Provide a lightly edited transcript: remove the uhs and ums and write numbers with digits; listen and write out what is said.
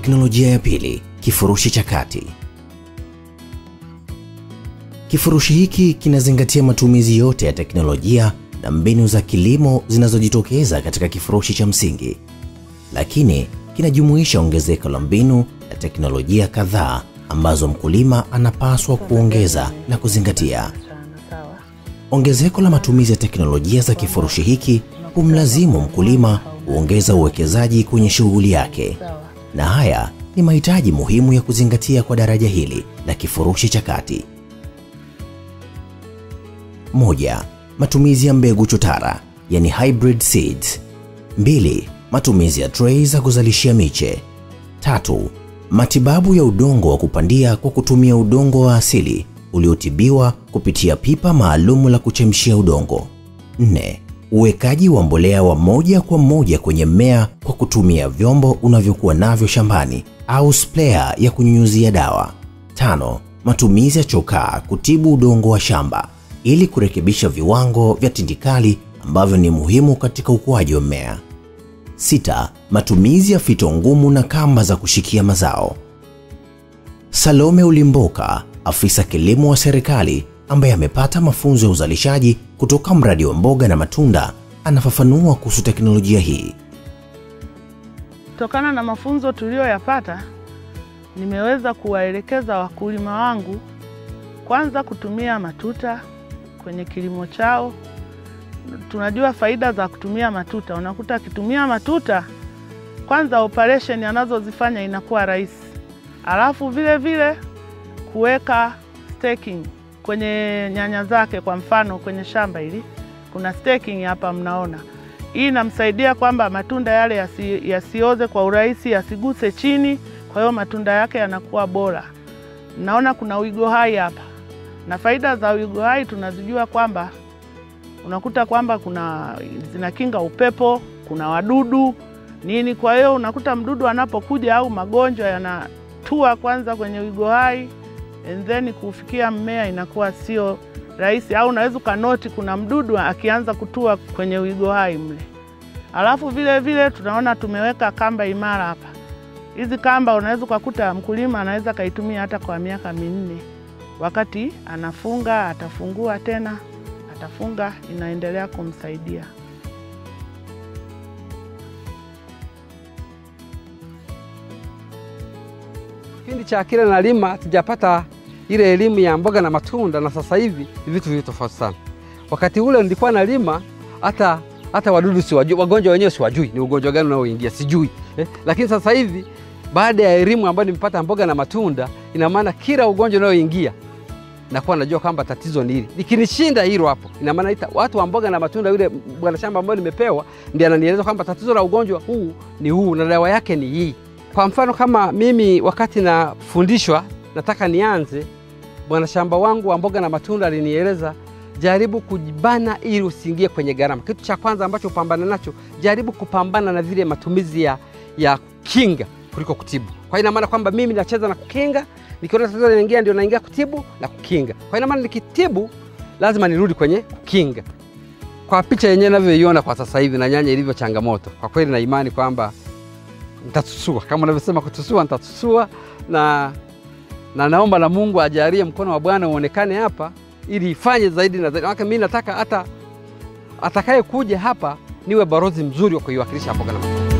Teknolojia ya pili, kifurushi cha kati. Kifurushi hiki kinazingatia matumizi yote ya teknolojia na mbinu za kilimo zinazojitokeza katika kifurushi cha msingi, lakini kinajumuisha ongezeko la mbinu na teknolojia kadhaa ambazo mkulima anapaswa kuongeza na kuzingatia. Ongezeko la matumizi ya teknolojia za kifurushi hiki humlazimu mkulima kuongeza uwekezaji kwenye shughuli yake, na haya ni mahitaji muhimu ya kuzingatia kwa daraja hili la kifurushi cha kati. 1. Matumizi ya mbegu chotara, yani hybrid seeds. 2. Matumizi ya tray za kuzalishia miche. 3. Matibabu ya udongo wa kupandia kwa kutumia udongo wa asili uliotibiwa kupitia pipa maalumu la kuchemshia udongo. 4. Uwekaji wa mbolea wa moja kwa moja kwenye mmea kwa kutumia vyombo unavyokuwa navyo shambani au sprayer ya kunyunyuzia dawa. 5. Matumizi ya chokaa kutibu udongo wa shamba ili kurekebisha viwango vya tindikali ambavyo ni muhimu katika ukuaji wa mmea. 6. Matumizi ya fito ngumu na kamba za kushikia mazao. Salome Ulimboka, afisa kilimo wa serikali ambaye amepata mafunzo ya uzalishaji kutoka mradi wa mboga na matunda, anafafanua kuhusu teknolojia hii. Kutokana na mafunzo tuliyoyapata, nimeweza kuwaelekeza wakulima wangu kwanza kutumia matuta kwenye kilimo chao. Tunajua faida za kutumia matuta. Unakuta akitumia matuta, kwanza operation anazozifanya inakuwa rahisi. Alafu vile vile kuweka staking kwenye nyanya zake. Kwa mfano kwenye shamba hili kuna staking hapa mnaona. Hii inamsaidia kwamba matunda yale yasioze kwa urahisi, yasiguse chini, kwa hiyo matunda yake yanakuwa bora. Naona kuna wigo hai hapa. Na faida za wigo hai tunazijua kwamba unakuta kwamba zinakinga upepo, kuna wadudu nini, kwa hiyo unakuta mdudu anapokuja au magonjwa yanatua kwanza kwenye wigo hai, and then kufikia mmea inakuwa sio rahisi, au unaweza kanoti kuna mdudu akianza kutua kwenye wigo hai mle. Alafu vile vile tunaona tumeweka kamba imara hapa. Hizi kamba unaweza kukuta mkulima anaweza kaitumia hata kwa miaka 4. Wakati anafunga, atafungua tena, atafunga, inaendelea kumsaidia. Kipindi cha kile nalima sijapata ile elimu ya mboga na matunda, na sasa hivi vitu vitu tofauti sana. Wakati ule nilikuwa nalima hata wadudu siwajui, wagonjwa wenyewe siwajui, ni ugonjwa gani unaoingia sijui. Lakini sasa hivi baada ya elimu ambayo nimepata mboga na matunda, ina maana kila ugonjwa unaoingia nakuwa najua kwamba tatizo ni hili. Nikinishinda hilo hapo, ina maana watu wa mboga na matunda, yule bwana shamba ambaye nimepewa ndiye ananieleza kwamba tatizo la ugonjwa huu ni huu na dawa yake ni hii. Kwa mfano kama mimi wakati nafundishwa nataka nianze, bwana shamba wangu wa mboga na matunda alinieleza jaribu kujibana ili usiingie kwenye gharama. Kitu cha kwanza ambacho upambana nacho, jaribu kupambana na vile matumizi ya kinga kuliko kutibu. Kwa ina maana kwamba mimi nacheza na kukinga, nikiona tatizo linaingia ndio naingia kutibu na kukinga. Kwa ina maana nikitibu lazima nirudi kwenye kukinga. Kwa picha yenyewe ninavyoiona kwa sasa hivi na nyanya ilivyo changamoto, kwa kweli na imani kwamba nitatusua. Kama unavyosema kutusua, nitatusua, na naomba na Mungu ajalie mkono wa Bwana uonekane hapa ili ifanye zaidi na zaidi. Mimi nataka hata atakaye kuja hapa niwe barozi mzuri wa kuiwakilisha mboga na matunda.